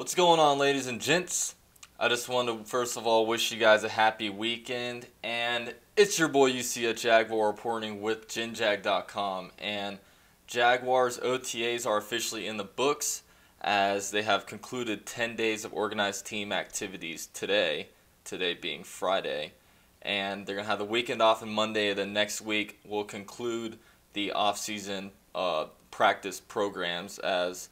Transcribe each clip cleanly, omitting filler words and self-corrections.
What's going on, ladies and gents? I just want to first of all wish you guys a happy weekend, and it's your boy UCF Jaguar reporting with GenJag.com, and Jaguars OTAs are officially in the books as they have concluded 10 days of organized team activities today being Friday, and they're going to have the weekend off on Monday, and then next week will conclude the off-season practice programs as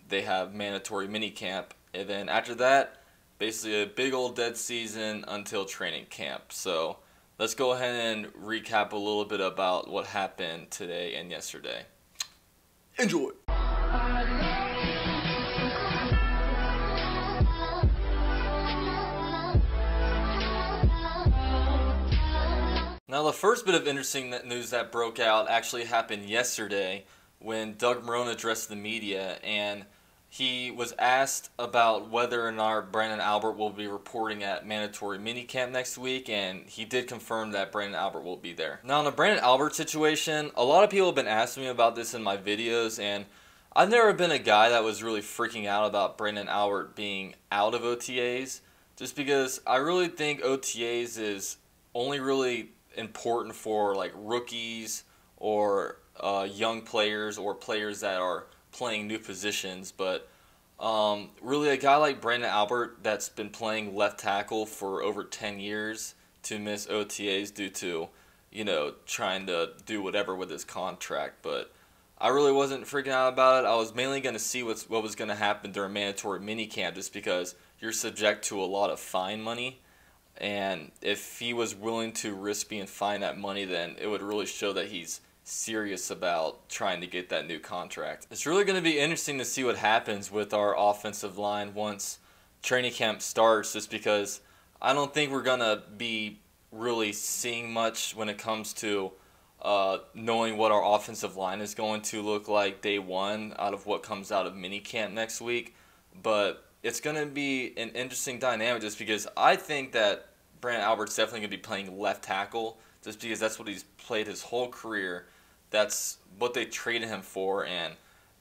they have mandatory minicamp, and then after that, basically a big old dead season until training camp. So let's go ahead and recap a little bit about what happened today and yesterday. Enjoy! Now, the first bit of interesting news that broke out actually happened yesterday when Doug Marrone addressed the media, and he was asked about whether or not Brandon Albert will be reporting at mandatory minicamp next week, and he did confirm that Brandon Albert will be there. Now, in the Brandon Albert situation, a lot of people have been asking me about this in my videos, and I've never been a guy that was really freaking out about Brandon Albert being out of OTAs, just because I really think OTAs is only really important for like rookies or young players or players that are playing new positions, but really a guy like Brandon Albert that's been playing left tackle for over 10 years to miss OTAs due to, trying to do whatever with his contract. But I really wasn't freaking out about it. I was mainly going to see what was going to happen during mandatory minicamp, just because you're subject to a lot of fine money. And if he was willing to risk being fined that money, then it would really show that he's serious about trying to get that new contract. It's really going to be interesting to see what happens with our offensive line once training camp starts, just because I don't think we're going to be really seeing much when it comes to knowing what our offensive line is going to look like day one out of what comes out of minicamp next week. But it's going to be an interesting dynamic, just because I think that Brandon Albert's definitely going to be playing left tackle, just because that's what he's played his whole career. That's what they traded him for, and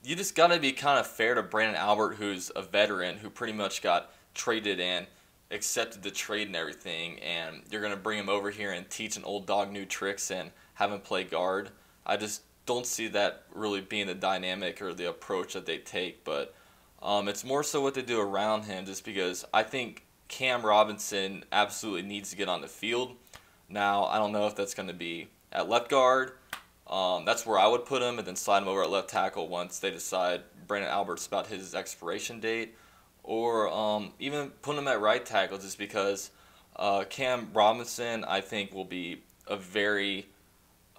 you just got to be kind of fair to Brandon Albert, who's a veteran, who pretty much got traded and accepted the trade and everything, and you're going to bring him over here and teach an old dog new tricks and have him play guard. I just don't see that really being the dynamic or the approach that they take, but it's more so what they do around him, just because I think Cam Robinson absolutely needs to get on the field. Now, I don't know if that's going to be at left guard. That's where I would put him, and then slide him over at left tackle once they decide Brandon Albert's about his expiration date, or even put him at right tackle, just because Cam Robinson, I think, will be a very,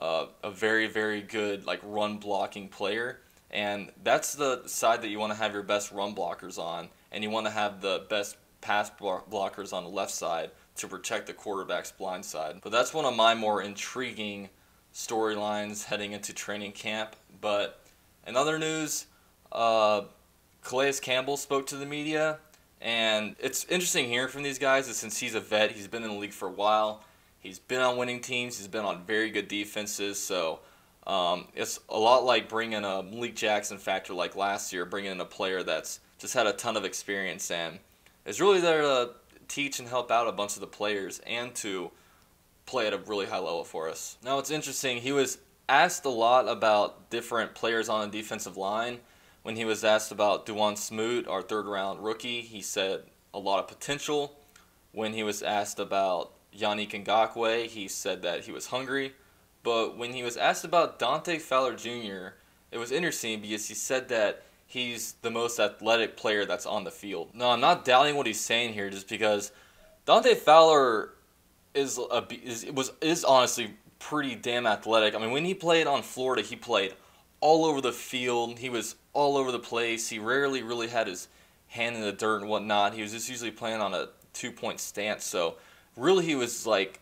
very good run blocking player. And that's the side that you want to have your best run blockers on, and you want to have the best pass blockers on the left side to protect the quarterback's blind side. But that's one of my more intriguing storylines heading into training camp. But in other news, Calais Campbell spoke to the media, and it's interesting hearing from these guys, since he's a vet, he's been in the league for a while, he's been on winning teams, he's been on very good defenses, so it's a lot like bringing a Malik Jackson factor like last year, bringing in a player that's just had a ton of experience and is really there to teach and help out a bunch of the players and to play at a really high level for us. Now, it's interesting, he was asked a lot about different players on the defensive line. When he was asked about Duwan Smoot, our third-round rookie, he said a lot of potential. When he was asked about Yannick Ngakoue, he said that he was hungry. But when he was asked about Dante Fowler Jr., it was interesting because he said that he's the most athletic player that's on the field. No, I'm not doubting what he's saying here, just because Dante Fowler is honestly pretty damn athletic. I mean, when he played on Florida, he played all over the field. He was all over the place. He rarely really had his hand in the dirt and whatnot. He was just usually playing on a two-point stance. So really he was like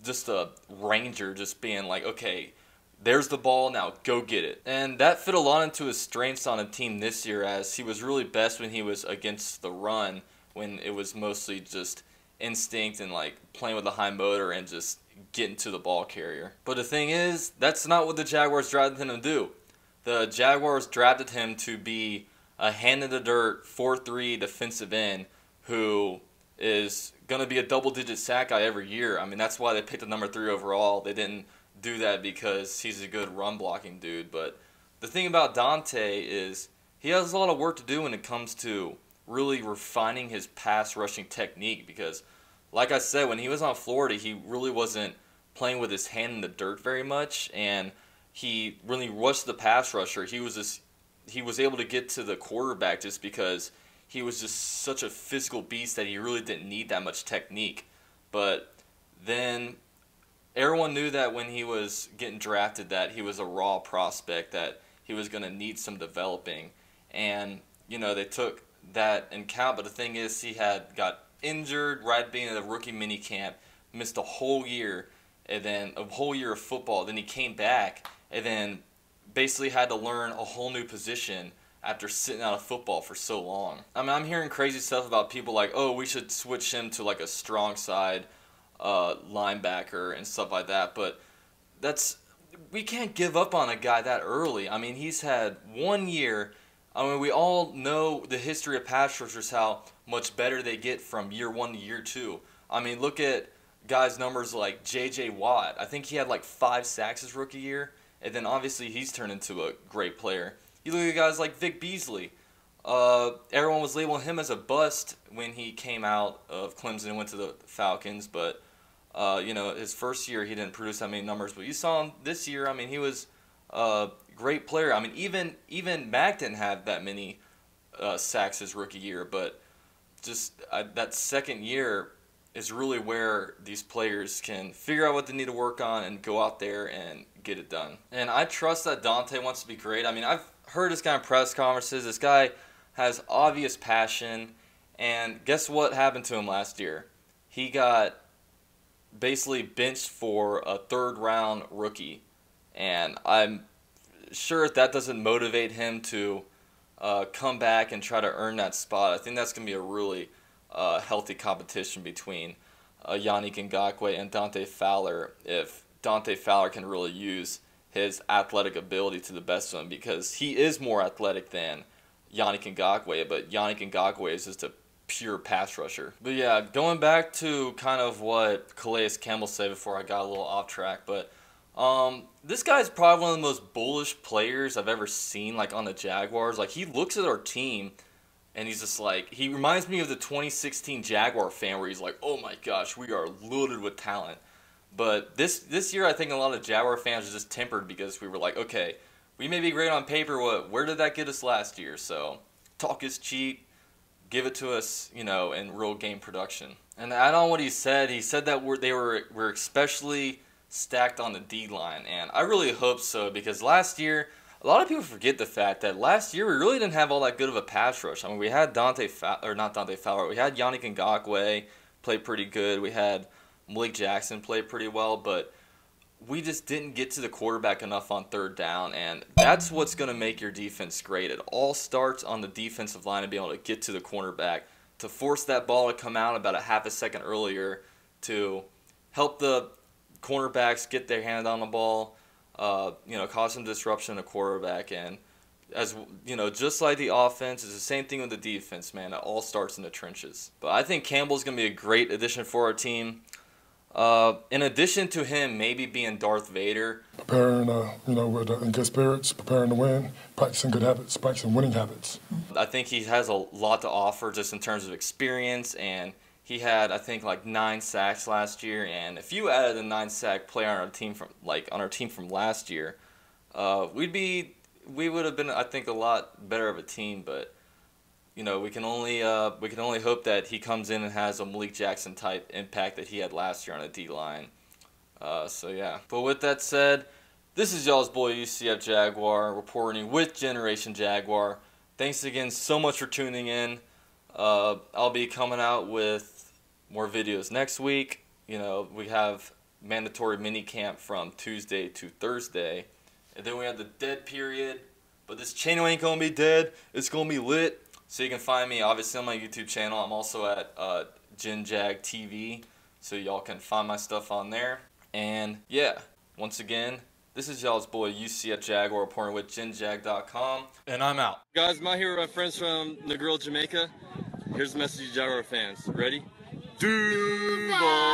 just a ranger, just being like, okay, there's the ball, now go get it. And that fit a lot into his strengths on a team this year, as he was really best when he was against the run, when it was mostly just instinct and playing with a high motor and just getting to the ball carrier. But the thing is, that's not what the Jaguars drafted him to do. The Jaguars drafted him to be a hand-in-the-dirt 4-3 defensive end who is going to be a double-digit sack guy every year. I mean, that's why they picked the number 3 overall. They didn't do that because he's a good run-blocking dude. But the thing about Dante is he has a lot of work to do when it comes to really refining his pass rushing technique because, like I said, when he was on Florida, he really wasn't playing with his hand in the dirt very much, and he really rushed the pass rusher. He was able to get to the quarterback just because he was just such a physical beast that he really didn't need that much technique. But then everyone knew that when he was getting drafted that he was a raw prospect, that he was going to need some developing. And, you know, they took that in count. But the thing is, he got injured right being at the rookie mini camp, missed a whole year, and then a whole year of football. Then he came back and then basically had to learn a whole new position after sitting out of football for so long. I mean, I'm hearing crazy stuff about people like, oh, we should switch him to like a strong side linebacker and stuff like that. But we can't give up on a guy that early. I mean, he's had 1 year. I mean, we all know the history of pass rushers, how much better they get from year 1 to year 2. I mean, look at guys' numbers like J.J. Watt. I think he had like 5 sacks his rookie year, and then obviously he's turned into a great player. You look at guys like Vic Beasley. Everyone was labeling him as a bust when he came out of Clemson and went to the Falcons, but you know, his first year he didn't produce that many numbers. But you saw him this year. I mean, he was a great player. I mean, even Mac didn't have that many sacks his rookie year, but just that second year is really where these players can figure out what they need to work on and go out there and get it done. And I trust that Dante wants to be great. I mean, I've heard this guy in press conferences. This guy has obvious passion, and guess what happened to him last year? He got basically benched for a third-round rookie, and I'm sure if that doesn't motivate him to come back and try to earn that spot, I think that's going to be a really healthy competition between Yannick Ngakoue and Dante Fowler, if Dante Fowler can really use his athletic ability to the best of him, because he is more athletic than Yannick Ngakoue, but Yannick Ngakoue is just a pure pass rusher. But yeah, going back to kind of what Calais Campbell said before I got a little off track, but this guy's probably one of the most bullish players I've ever seen, like on the Jaguars. Like, he looks at our team and he's just like, he reminds me of the 2016 Jaguar fan where he's like, oh my gosh, we are loaded with talent. But this year, I think a lot of Jaguar fans are just tempered because we were like, okay, we may be great on paper, where did that get us last year? So talk is cheap, give it to us, you know, in real game production. And to add on what he said that we're especially stacked on the D-line, and I really hope so, because last year, a lot of people forget the fact that last year we really didn't have all that good of a pass rush. I mean, we had not Dante Fowler, we had Yannick Ngakoue play pretty good, we had Malik Jackson play pretty well, but we just didn't get to the quarterback enough on third down, and that's what's going to make your defense great. It all starts on the defensive line and being able to get to the cornerback, to force that ball to come out about a half a second earlier, to help the cornerbacks get their hand on the ball, you know, cause some disruption to quarterback. And as you know, just like the offense, it's the same thing with the defense, man. It all starts in the trenches. But I think Campbell's going to be a great addition for our team. In addition to him maybe being Darth Vader, preparing, you know, with in good spirits, preparing to win, practicing good habits, practicing winning habits. I think he has a lot to offer just in terms of experience, and he had, I think, like 9 sacks last year. And if you added a 9-sack player on our team from last year, we would have been, I think, a lot better of a team. But you know, we can only hope that he comes in and has a Malik Jackson type impact that he had last year on the D-line. So yeah. But with that said, this is y'all's boy UCF Jaguar reporting with Generation Jaguar. Thanks again so much for tuning in. I'll be coming out with more videos next week. You know, we have mandatory mini camp from Tuesday to Thursday, and then we have the dead period. But this channel ain't gonna be dead. It's gonna be lit. So you can find me, obviously, on my YouTube channel. I'm also at GenJag TV, so y'all can find my stuff on there. And yeah, once again, This is y'all's boy UCF Jaguar reporting with GenJag.com, and I'm out. Guys, I'm out here with my friends from Negril, Jamaica. Here's the message to Jaguar fans. Ready? Duval!